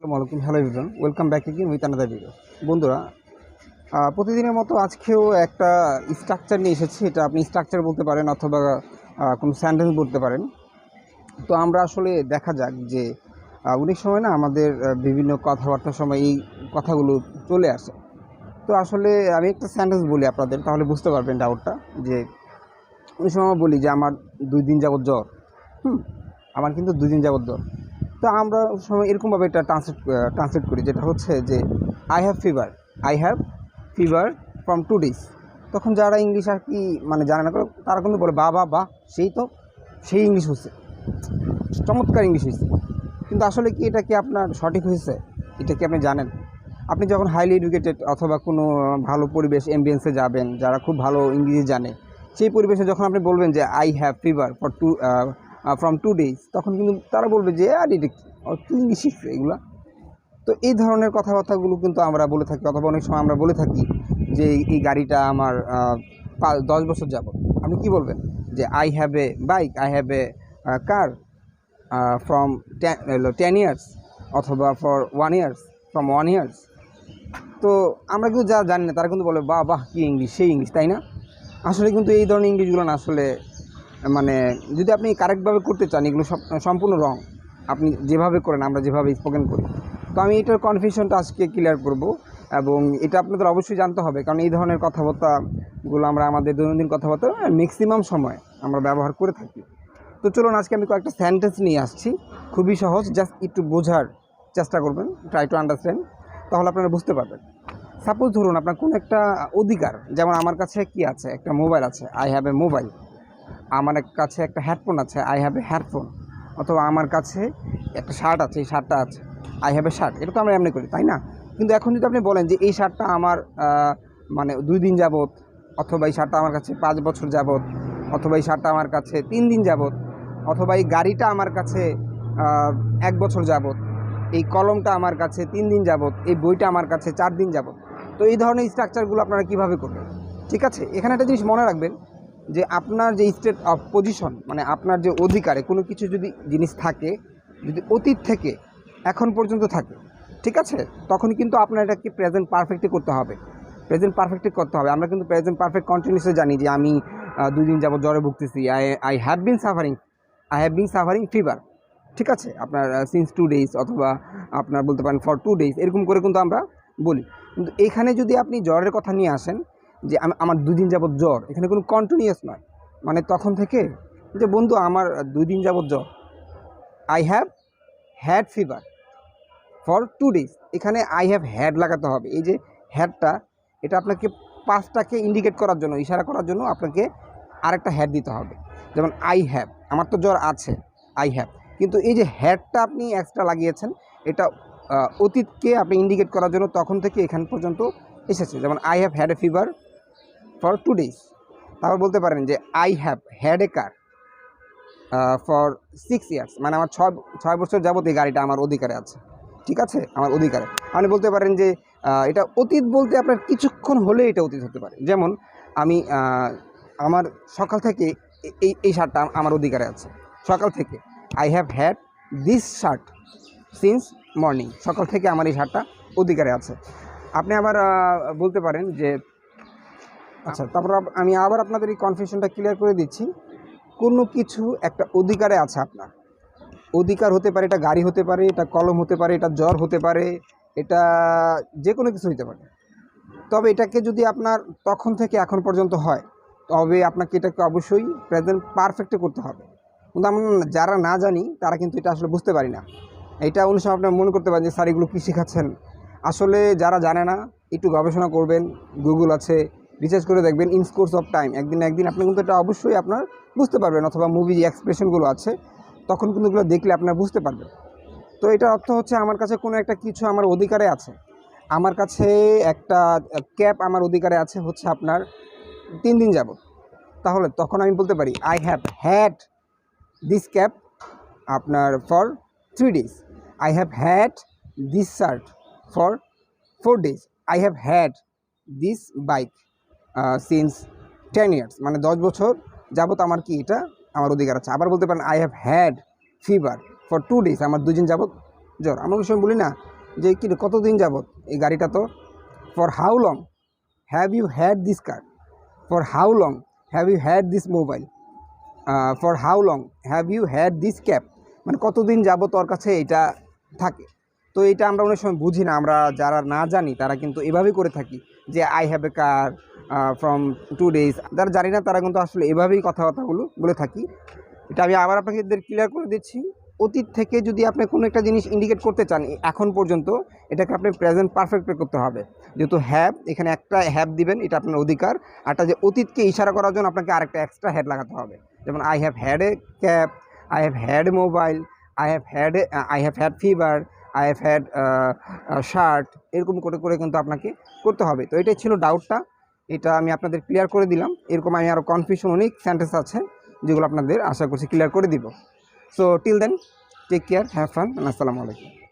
আসসালামু আলাইকুম, hello everyone, welcome back again with another video. বন্ধুরা, প্রতিদিনের মতো আজকেও একটা স্ট্রাকচার নিয়ে এসেছি। এটা আপনি স্ট্রাকচার বলতে পারেন অথবা কোনো সেন্টেন্স বলতে পারেন। তো আমরা আসলে দেখা যাক যে অনেক সময় না আমাদের বিভিন্ন কথাবার্তার সময় এই কথাগুলো চলে আসে। তো আসলে আমি একটা সেন্টেন্স বলি আপনাদের, তাহলে বুঝতে পারবেন ডাউটটা। যে অনেক সময় আমরা বলি যে আমার 2 দিন যাবৎ জ্বর। আমার কিন্তু 2 দিন যাবৎ জ্বর। তো আমরা সময় এরকমভাবে এটা ট্রান্সলেট করি, যেটা হচ্ছে যে I have fever from 2 days. তখন যারা ইংলিশ আর কি মানে জানে না, তারা কিন্তু বলে বাহ সেই ইংলিশ হচ্ছে, চমৎকার ইংলিশ হয়েছে। কিন্তু আসলে কি এটা কি আপনার সঠিক হয়েছে? এটা কি আপনি জানেন? আপনি যখন হাইলি এডুকেটেড অথবা কোনো ভালো পরিবেশ এমবিএন্সে যাবেন, যারা খুব ভালো ইংরেজি জানে, সেই পরিবেশে যখন আপনি বলবেন যে I have fever from 2 days, তখন কিন্তু তারা বলবে যে আর এটা কি ইংলিশ শিখছে এগুলা। তো এই ধরনের কথাবার্তাগুলো কিন্তু আমরা বলে থাকি, অথবা অনেক সময় আমরা বলে থাকি যে এই গাড়িটা আমার 10 বছর যাবত। আপনি কি বলবেন? যে I have a bike, I have a car from 10 years, অথবা ফর 1 ইয়ার্স, ফ্রম 1 ইয়ার্স। তো আমরা কিন্তু যা জানি না তারা কিন্তু বলে বাহ কি ইংলিশ, সেই ইংলিশ, তাই না? আসলে কিন্তু এই ধরনের ইংলিশগুলো না আসলে মানে যদি আপনি কারেক্টভাবে করতে চান, এগুলো সম্পূর্ণ রং। আপনি যেভাবে করেন, আমরা যেভাবে স্পোকেন করি। তো আমি এটার কনফিউশনটা আজকে ক্লিয়ার করব, এবং এটা আপনাদের অবশ্যই জানতে হবে, কারণ এই ধরনের কথাবার্তাগুলো আমরা আমাদের দৈনন্দিন কথাবার্তা ম্যাক্সিমাম সময় আমরা ব্যবহার করে থাকি। তো চলুন, আজকে আমি কয়েকটা সেন্টেন্স নিয়ে আসছি, খুবই সহজ, জাস্ট একটু বোঝার চেষ্টা করবেন, ট্রাই টু আন্ডারস্ট্যান্ড, তাহলে আপনারা বুঝতে পারবেন। সাপোজ ধরুন আপনার কোনো একটা অধিকার, যেমন আমার কাছে কি আছে, একটা মোবাইল আছে, আই হ্যাভ এ মোবাইল। আমার কাছে একটা হেডফোন আছে, আই হ্যাভ এ হেডফোন। অথবা আমার কাছে একটা শার্ট আছে, এই শার্টটা আছে, আই হ্যাভ এ শার্ট। এটা তো আমরা এমনি করি, তাই না? কিন্তু এখন যদি আপনি বলেন যে এই শার্টটা আমার মানে 2 দিন যাবত, অথবা এই শার্টটা আমার কাছে 5 বছর যাবত, অথবা এই শার্টটা আমার কাছে 3 দিন যাবত, অথবা এই গাড়িটা আমার কাছে 1 বছর যাবত, এই কলমটা আমার কাছে 3 দিন যাবত, এই বইটা আমার কাছে 4 দিন যাবত। তো এই ধরনের স্ট্রাকচারগুলো আপনারা কীভাবে করবেন? ঠিক আছে, এখানে একটা জিনিস মনে রাখবেন, যে আপনার যে স্টেট অফ পজিশন, মানে আপনার যে অধিকারে কোনো কিছু যদি জিনিস থাকে, যদি অতীত থেকে এখন পর্যন্ত থাকে, ঠিক আছে, তখন কিন্তু আপনার এটাকে প্রেজেন্ট পারফেক্টই করতে হবে। আমরা কিন্তু প্রেজেন্ট পারফেক্ট কন্টিনিউসে জানি যে আমি 2 দিন যাবত জ্বরে ভুগতেছি, I have been suffering fever. ঠিক আছে, আপনার সিন্স 2 ডেজ, অথবা আপনার বলতে পারেন ফর 2 ডেজ, এরকম করে কিন্তু আমরা বলি। কিন্তু এখানে যদি আপনি জ্বরের কথা নিয়ে আসেন, যে আমার 2 দিন যাবত জ্বর, এখানে কোনো কন্টিনিউয়াস নয়, মানে তখন থেকে যে বন্ধু আমার 2 দিন যাবত জ্বর, I have had fever for 2 days. এখানে আই হ্যাভ হ্যাড লাগাতে হবে। এই যে হ্যাডটা, এটা আপনাকে পাঁচটাকে ইন্ডিকেট করার জন্য, ইশারা করার জন্য আপনাকে আরেকটা হ্যাড দিতে হবে। যেমন আই হ্যাভ, আমার তো জ্বর আছে, আই হ্যাভ, কিন্তু এই যে হ্যাডটা আপনি এক্সট্রা লাগিয়েছেন, এটা অতীতকে আপনি ইন্ডিকেট করার জন্য তখন থেকে এখান পর্যন্ত এসেছে। যেমন I have had a fever for 2 days. তারপর বলতে পারেন যে I have had a car for 6 years, মানে আমার 6 বছর যাবত এই গাড়িটা আমার অধিকারে আছে। ঠিক আছে, আমার অধিকারে। আপনি বলতে পারেন যে এটা অতীত বলতে আপনার কিছুক্ষণ হলে এটা অতীত হতে পারে। যেমন আমি আমার সকাল থেকে এই শার্টটা আমার অধিকারে আছে, সকাল থেকে। I have had this shirt since morning, সকাল থেকে আমার এই শার্টটা অধিকারে আছে। আপনি আবার বলতে পারেন যে আচ্ছা, তারপর আমি আবার আপনাদের এই কনফিউশনটা ক্লিয়ার করে দিচ্ছি। কোনো কিছু একটা অধিকারে আছে আপনার, অধিকার হতে পারে, এটা গাড়ি হতে পারে, এটা কলম হতে পারে, এটা জ্বর হতে পারে, এটা যে কোনো কিছু হতে পারে। তবে এটাকে যদি আপনার তখন থেকে এখন পর্যন্ত হয়, তবে আপনাকে এটাকে অবশ্যই প্রেজেন্ট পারফেক্টে করতে হবে। কিন্তু আমরা যারা না জানি তারা কিন্তু এটা আসলে বুঝতে পারি না। এটা অনুসারে আপনার মনে করতে পারেন যে স্যার এগুলো কী শেখাচ্ছেন। আসলে যারা জানে না, একটু গবেষণা করবেন, গুগল আছে, রিসার্চ করে দেখবেন। ইন কোর্স অফ টাইম, একদিন না একদিন আপনি কিন্তু এটা অবশ্যই আপনার বুঝতে পারবেন, অথবা মুভি যে এক্সপ্রেশনগুলো আছে তখন কিন্তু এগুলো দেখলে আপনারা বুঝতে পারবেন। তো এটার অর্থ হচ্ছে আমার কাছে কোনো একটা কিছু আমার অধিকারে আছে। আমার কাছে একটা ক্যাব আমার অধিকারে আছে হচ্ছে আপনার 3 দিন যাবত। তাহলে তখন আমি বলতে পারি I have had this cab আপনার for 3 days. I have had this shirt for 4 days. I have had this bike since 10 years, মানে 10 বছর যাবত আমার কি এটা আমার অধিকার আছে। আবার বলতে পারেন I have had fever for 2 days, আমার 2 দিন যাবত জ্বর। আমরা অনেক সময় বলি না যে কি কতদিন যাবত এই গাড়িটা তো, for how long have you had this car, for how long have you had this mobile, for how long have you had this cab, মানে কতদিন যাবত তোর কাছে এটা থাকে। তো এটা আমরা অনেক সময় বুঝি না, আমরা যারা না জানি তারা কিন্তু এভাবেই করে থাকি যে I have a car from 2 days। যারা জানি না তারা কিন্তু আসলে এভাবেই কথাবার্তাগুলো বলে থাকি। এটা আমি আবার আপনাকে ক্লিয়ার করে দিচ্ছি। অতীত থেকে যদি আপনি কোনো একটা জিনিস ইন্ডিকেট করতে চান এখন পর্যন্ত, এটাকে আপনি প্রেজেন্ট পারফেক্টে করতে হবে। যেহেতু হ্যাভ, এখানে একটা হ্যাভ দিবেন, এটা আপনার অধিকার। আরটা যে অতীতকে ইশারা করার জন্য আপনাকে আরেকটা এক্সট্রা হ্যাড লাগাতে হবে। যেমন I have had a cab, I have had a mobile, I have had fever, I have had shirt, এরকম করে করে কিন্তু আপনাকে করতে হবে। তো এটাই ছিল ডাউটটা, এটা আমি আপনাদের ক্লিয়ার করে দিলাম। এরকম আমি আরও কনফিউশন অনেক সেন্টেন্স আছে যেগুলো আপনাদের আশা করছি ক্লিয়ার করে দিব। So till then, take care, have fun, আসসালামু আলাইকুম।